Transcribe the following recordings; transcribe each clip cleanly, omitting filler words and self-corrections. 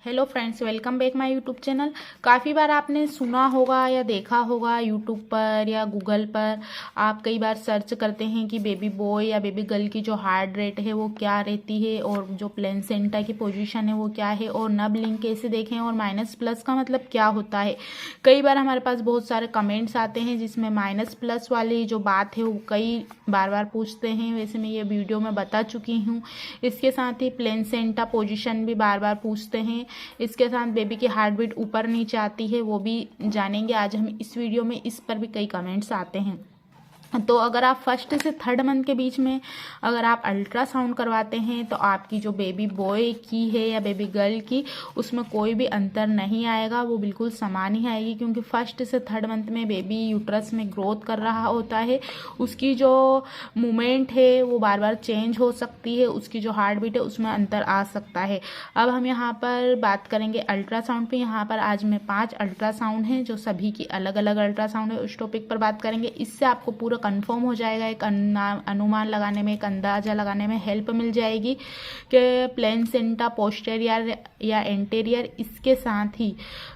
Hello friends, welcome back my YouTube channel. काफ़ी बार आपने सुना होगा या देखा होगा यूट्यूब पर या गूगल पर। आप कई बार सर्च करते हैं कि बेबी बॉय या बेबी गर्ल की जो हार्ट रेट है वो क्या रहती है और जो प्लेसेंटा की पोजीशन है वो क्या है और नब लिंक कैसे देखें और माइनस प्लस का मतलब क्या होता है। कई बार हमारे पास बहुत सारे कमेंट्स आते हैं जिसमें माइनस प्लस वाली जो बात है वो कई बार पूछते हैं। वैसे मैं ये वीडियो में बता चुकी हूँ। इसके साथ ही प्लेसेंटा पोजीशन भी बार पूछते हैं। इसके साथ बेबी की हार्ट बीट ऊपर नीचे आती है वो भी जानेंगे आज हम इस वीडियो में। इस पर भी कई कमेंट्स आते हैं। तो अगर आप फर्स्ट से थर्ड मंथ के बीच में अगर आप अल्ट्रासाउंड करवाते हैं तो आपकी जो बेबी बॉय की है या बेबी गर्ल की उसमें कोई भी अंतर नहीं आएगा, वो बिल्कुल समान ही आएगी। क्योंकि फर्स्ट से थर्ड मंथ में बेबी यूट्रस में ग्रोथ कर रहा होता है, उसकी जो मूवमेंट है वो बार बार चेंज हो सकती है, उसकी जो हार्ट बीट है उसमें अंतर आ सकता है। अब हम यहाँ पर बात करेंगे अल्ट्रासाउंड पे। यहाँ पर आज में 5 अल्ट्रासाउंड हैं जो सभी की अलग अलग अल्ट्रासाउंड है, उस टॉपिक पर बात करेंगे। इससे आपको पूरा कंफर्म हो जाएगा, एक अनुमान लगाने में, एक अंदाजा लगाने में हेल्प मिल जाएगी कि प्लेसेंटा पोस्टीरियर या एंटीरियर, इसके साथ ही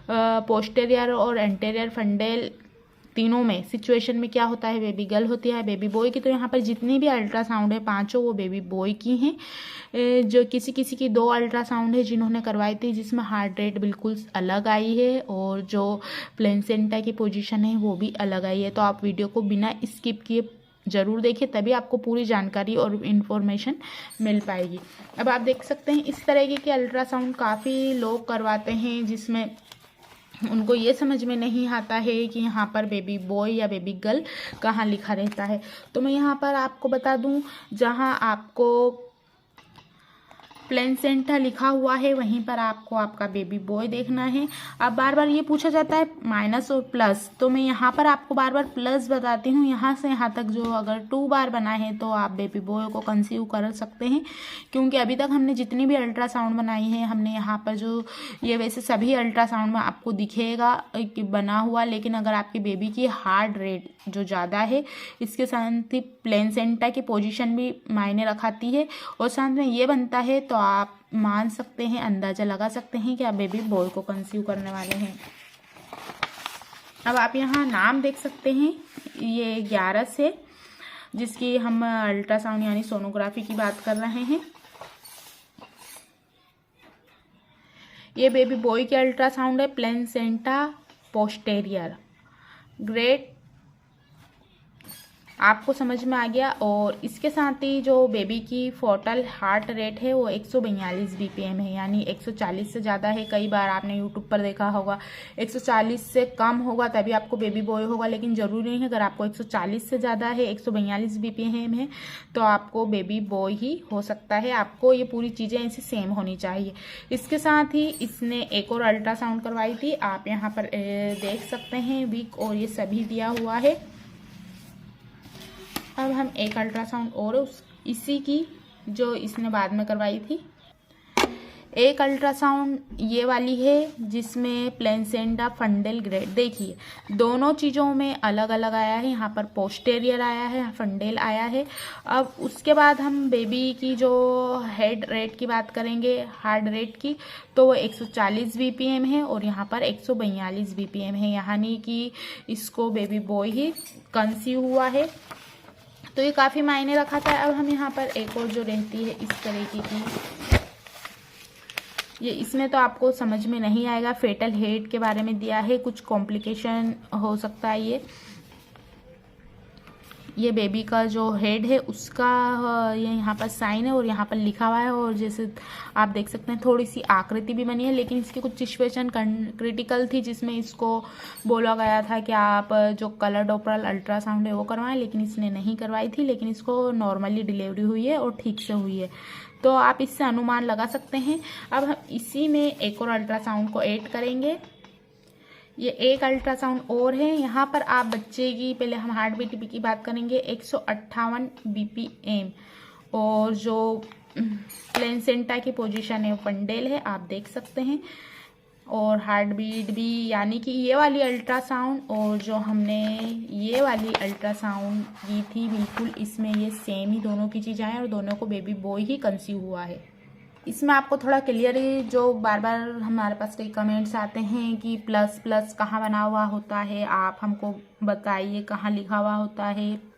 पोस्टीरियर और एंटीरियर फंडेल तीनों में सिचुएशन में क्या होता है। बेबी गर्ल होती है बेबी बॉय की। तो यहाँ पर जितनी भी अल्ट्रासाउंड है पांचों वो बेबी बॉय की हैं। जो किसी किसी की 2 अल्ट्रासाउंड है जिन्होंने करवाई थी जिसमें हार्ट रेट बिल्कुल अलग आई है और जो प्लेसेंटा की पोजीशन है वो भी अलग आई है। तो आप वीडियो को बिना स्किप किए जरूर देखिए, तभी आपको पूरी जानकारी और इन्फॉर्मेशन मिल पाएगी। अब आप देख सकते हैं इस तरीके के अल्ट्रासाउंड काफ़ी लोग करवाते हैं जिसमें उनको ये समझ में नहीं आता है कि यहाँ पर बेबी बॉय या बेबी गर्ल कहाँ लिखा रहता है। तो मैं यहाँ पर आपको बता दूँ, जहाँ आपको प्लेसेंटा लिखा हुआ है वहीं पर आपको आपका बेबी बॉय देखना है। अब बार बार ये पूछा जाता है माइनस और प्लस, तो मैं यहाँ पर आपको बार बार प्लस बताती हूँ। यहाँ से यहाँ तक जो अगर 2 बार बना है तो आप बेबी बॉय को कंसीव कर सकते हैं। क्योंकि अभी तक हमने जितनी भी अल्ट्रासाउंड बनाई है हमने यहाँ पर जो ये वैसे सभी अल्ट्रासाउंड में आपको दिखेगा कि बना हुआ, लेकिन अगर आपकी बेबी की हार्ट रेट जो ज़्यादा है इसके साथ ही प्लेसेंटा की पोजीशन भी मायने रखाती है और साथ में ये बनता है, तो आप मान सकते हैं, अंदाजा लगा सकते हैं कि आप बेबी बॉय को कंसीव करने वाले हैं। अब आप यहाँ नाम देख सकते हैं, ये 11 है जिसकी हम अल्ट्रासाउंड यानी सोनोग्राफी की बात कर रहे हैं। ये बेबी बॉय की अल्ट्रासाउंड है, प्लेसेंटा पोस्टीरियर। ग्रेट, आपको समझ में आ गया। और इसके साथ ही जो बेबी की फोटल हार्ट रेट है वो 142 बीपीएम है, यानी 140 से ज़्यादा है। कई बार आपने यूट्यूब पर देखा होगा 140 से कम होगा तभी आपको बेबी बॉय होगा, लेकिन ज़रूरी नहीं है। अगर आपको 140 से ज़्यादा है, 142 बीपीएम है, तो आपको बेबी बॉय ही हो सकता है। आपको ये पूरी चीज़ें ऐसी सेम होनी चाहिए। इसके साथ ही इसने एक और अल्ट्रासाउंड करवाई थी, आप यहाँ पर देख सकते हैं वीक और ये सभी दिया हुआ है। अब हम एक अल्ट्रासाउंड और इसी की जो इसने बाद में करवाई थी, एक अल्ट्रासाउंड ये वाली है जिसमें प्लेसेंटा फंडेल ग्रेड। देखिए दोनों चीज़ों में अलग अलग आया है, यहाँ पर पोस्टीरियर आया है, फंडेल आया है। अब उसके बाद हम बेबी की जो हेड रेट की बात करेंगे, हार्ट रेट की, तो वो 140 बीपीएम है और यहाँ पर 142 बीपीएम है, यानी कि इसको बेबी बॉय ही कंसीव हुआ है। तो ये काफ़ी मायने रखा था। अब हम यहाँ पर एक और जो रहती है इस तरीके की, ये इसमें तो आपको समझ में नहीं आएगा, फेटल हेड के बारे में दिया है, कुछ कॉम्प्लिकेशन हो सकता है। ये बेबी का जो हेड है उसका ये यहाँ पर साइन है और यहाँ पर लिखा हुआ है, और जैसे आप देख सकते हैं थोड़ी सी आकृति भी बनी है, लेकिन इसकी कुछ सिचुएशन क्रिटिकल थी जिसमें इसको बोला गया था कि आप जो कलर डॉपलर अल्ट्रासाउंड है वो करवाएं, लेकिन इसने नहीं करवाई थी। लेकिन इसको नॉर्मली डिलीवरी हुई है और ठीक से हुई है, तो आप इससे अनुमान लगा सकते हैं। अब हम इसी में एक और अल्ट्रासाउंड को ऐड करेंगे। ये एक अल्ट्रासाउंड और है, यहाँ पर आप बच्चे की, पहले हम हार्ट बीट की बात करेंगे, 158 बीपीएम, और जो प्लेसेंटा की पोजीशन है फंडेल है, आप देख सकते हैं। और हार्ट बीट भी, यानी कि ये वाली अल्ट्रासाउंड और जो हमने ये वाली अल्ट्रासाउंड की थी बिल्कुल इसमें ये सेम ही दोनों की चीज़ें हैं और दोनों को बेबी बॉय ही कंसीव हुआ है। इसमें आपको थोड़ा क्लियरली, जो बार बार हमारे पास कई कमेंट्स आते हैं कि प्लस प्लस कहाँ बना हुआ होता है, आप हमको बताइए कहाँ लिखा हुआ होता है,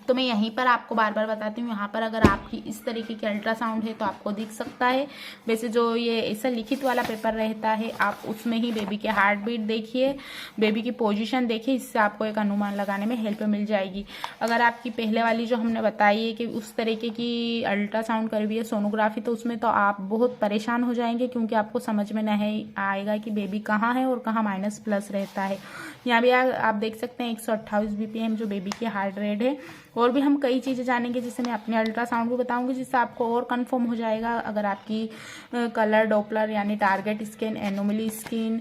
तो मैं यहीं पर आपको बार बार बताती हूँ। यहाँ पर अगर आपकी इस तरीके की अल्ट्रासाउंड है तो आपको दिख सकता है। वैसे जो ये ऐसा लिखित वाला पेपर रहता है, आप उसमें ही बेबी के हार्ट बीट देखिए, बेबी की पोजीशन देखिए, इससे आपको एक अनुमान लगाने में हेल्प मिल जाएगी। अगर आपकी पहले वाली जो हमने बताई है कि उस तरीके की अल्ट्रासाउंड करवी है, सोनोग्राफी, तो उसमें तो आप बहुत परेशान हो जाएंगे, क्योंकि आपको समझ में नहीं आएगा कि बेबी कहाँ है और कहाँ माइनस प्लस रहता है। यहाँ भी आप देख सकते हैं 128 BPM जो बेबी की हार्ट रेट है। और भी हम कई चीज़ें जानेंगे जिससे मैं अपने अल्ट्रासाउंड को बताऊंगी, जिससे आपको और कंफर्म हो जाएगा। अगर आपकी कलर डॉपलर यानी टारगेट स्कैन, एनोमली स्किन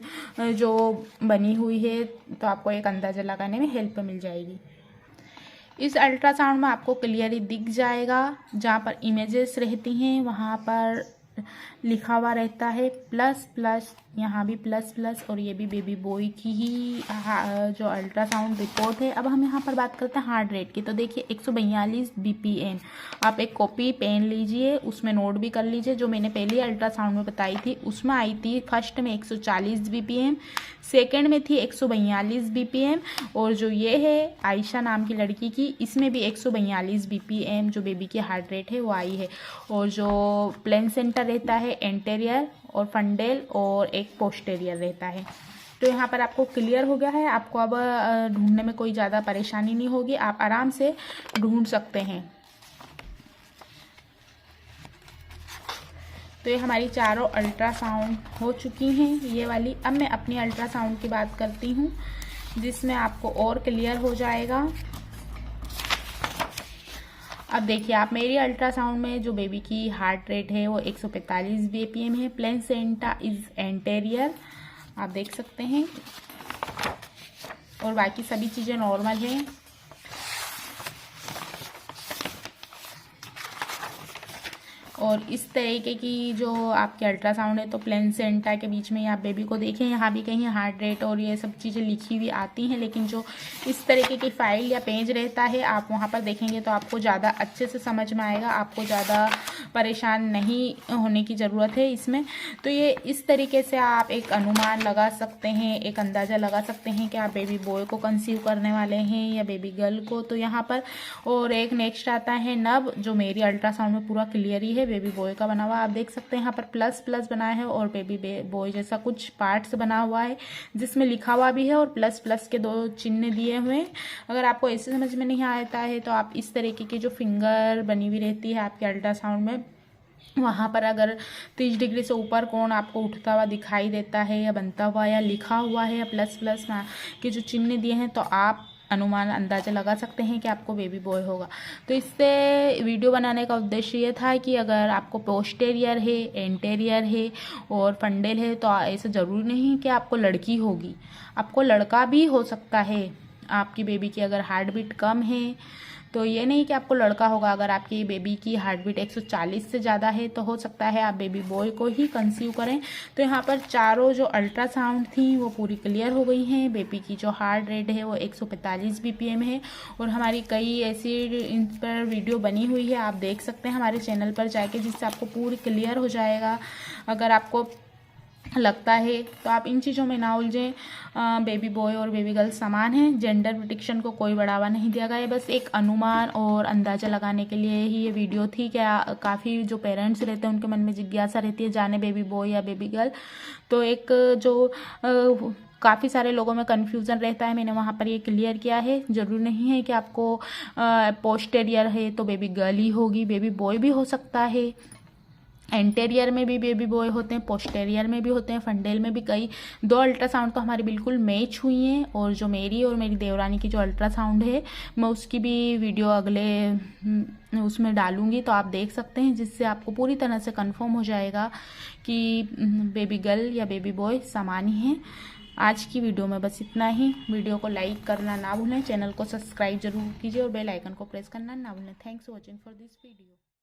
जो बनी हुई है, तो आपको एक अंदाज़ा लगाने में हेल्प मिल जाएगी। इस अल्ट्रासाउंड में आपको क्लियरली दिख जाएगा, जहाँ पर इमेजेस रहती हैं वहाँ पर लिखा हुआ रहता है प्लस प्लस, यहाँ भी प्लस प्लस, और ये भी बेबी बॉय की ही जो अल्ट्रासाउंड रिपोर्ट है। अब हम यहाँ पर बात करते हैं हार्ट रेट की। तो देखिए 142 BPM, आप एक कॉपी पेन लीजिए, उसमें नोट भी कर लीजिए। जो मैंने पहले अल्ट्रासाउंड में बताई थी उसमें आई थी फर्स्ट में 140 BPM, सेकेंड में थी 142 BPM, और जो ये है आयशा नाम की लड़की की, इसमें भी 142 BPM जो बेबी की हार्ट रेट है वो आई है। और जो प्लेन सेंटर रहता है एंटेरियर और फंडेल, और एक पोस्टेरियर रहता है। तो यहाँ पर आपको क्लियर हो गया है। आपको अब ढूंढने में कोई ज़्यादा परेशानी नहीं होगी, आप आराम से ढूंढ सकते हैं। तो ये हमारी चारों अल्ट्रासाउंड हो चुकी हैं, ये वाली। अब मैं अपनी अल्ट्रासाउंड की बात करती हूँ, जिसमें आपको और क्लियर हो जाएगा। अब देखिए आप, मेरी अल्ट्रासाउंड में जो बेबी की हार्ट रेट है वो 145 BPM है। प्लेसेंटा इज एंटेरियर, आप देख सकते हैं, और बाकी सभी चीज़ें नॉर्मल हैं। और इस तरीके की जो आपके अल्ट्रासाउंड है, तो प्लेसेंटा के बीच में आप बेबी को देखें, यहाँ भी कहीं हार्ट रेट और ये सब चीज़ें लिखी हुई आती हैं, लेकिन जो इस तरीके की फाइल या पेज रहता है, आप वहाँ पर देखेंगे तो आपको ज़्यादा अच्छे से समझ में आएगा, आपको ज़्यादा परेशान नहीं होने की ज़रूरत है इसमें। तो ये इस तरीके से आप एक अनुमान लगा सकते हैं, एक अंदाज़ा लगा सकते हैं कि आप बेबी बॉय को कंसीव करने वाले हैं या बेबी गर्ल को। तो यहाँ पर और एक नेक्स्ट आता है नब, जो मेरी अल्ट्रासाउंड में पूरा क्लियर ही है, बेबी बॉय का बना हुआ। आप देख सकते हैं यहाँ पर प्लस प्लस बना है और बेबी बॉय जैसा कुछ पार्ट्स बना हुआ है, जिसमें लिखा हुआ भी है और प्लस प्लस के 2 चिन्ह दिए हुए हैं। अगर आपको ऐसे समझ में नहीं आता है तो आप इस तरीके की जो फिंगर बनी हुई रहती है आपके अल्ट्रासाउंड में, वहाँ पर अगर 30 डिग्री से ऊपर कोण आपको उठता हुआ दिखाई देता है या बनता हुआ या लिखा हुआ है या प्लस प्लस के जो चिन्ह दिए हैं, तो आप अनुमान अंदाज़ा लगा सकते हैं कि आपको बेबी बॉय होगा। तो इससे वीडियो बनाने का उद्देश्य ये था कि अगर आपको पोस्टेरियर है, एंटेरियर है और फंडेल है, तो ऐसा ज़रूरी नहीं कि आपको लड़की होगी, आपको लड़का भी हो सकता है। आपकी बेबी की अगर हार्ट बीट कम है तो ये नहीं कि आपको लड़का होगा। अगर आपकी बेबी की हार्ट बीट 140 से ज़्यादा है तो हो सकता है आप बेबी बॉय को ही कंसीव करें। तो यहाँ पर चारों जो अल्ट्रासाउंड थी वो पूरी क्लियर हो गई हैं। बेबी की जो हार्ट रेट है वो 145 BPM है, और हमारी कई ऐसी इन पर वीडियो बनी हुई है, आप देख सकते हैं हमारे चैनल पर जाके, जिससे आपको पूरी क्लियर हो जाएगा। अगर आपको लगता है तो आप इन चीज़ों में ना उलझें। बेबी बॉय और बेबी गर्ल समान हैं, जेंडर प्रोटेक्शन को कोई बढ़ावा नहीं दिया गया है। बस एक अनुमान और अंदाज़ा लगाने के लिए ही ये वीडियो थी। क्या काफ़ी जो पेरेंट्स रहते हैं उनके मन में जिज्ञासा रहती है जाने बेबी बॉय या बेबी गर्ल, तो एक जो काफ़ी सारे लोगों में कन्फ्यूज़न रहता है, मैंने वहाँ पर ये क्लियर किया है। ज़रूरी नहीं है कि आपको पोस्टेरियर है तो बेबी गर्ल ही होगी, बेबी बॉय भी हो सकता है। एंटेरियर में भी बेबी बॉय होते हैं, पोस्टेरियर में भी होते हैं, फंडेल में भी। कई 2 अल्ट्रासाउंड तो हमारी बिल्कुल मैच हुई हैं, और जो मेरी और मेरी देवरानी की जो अल्ट्रासाउंड है, मैं उसकी भी वीडियो अगले उसमें डालूंगी, तो आप देख सकते हैं, जिससे आपको पूरी तरह से कंफर्म हो जाएगा कि बेबी गर्ल या बेबी बॉय समान ही हैं। आज की वीडियो में बस इतना ही। वीडियो को लाइक करना ना भूलें, चैनल को सब्सक्राइब जरूर कीजिए और बेल आइकन को प्रेस करना ना भूलें। Thanks for watching for this video.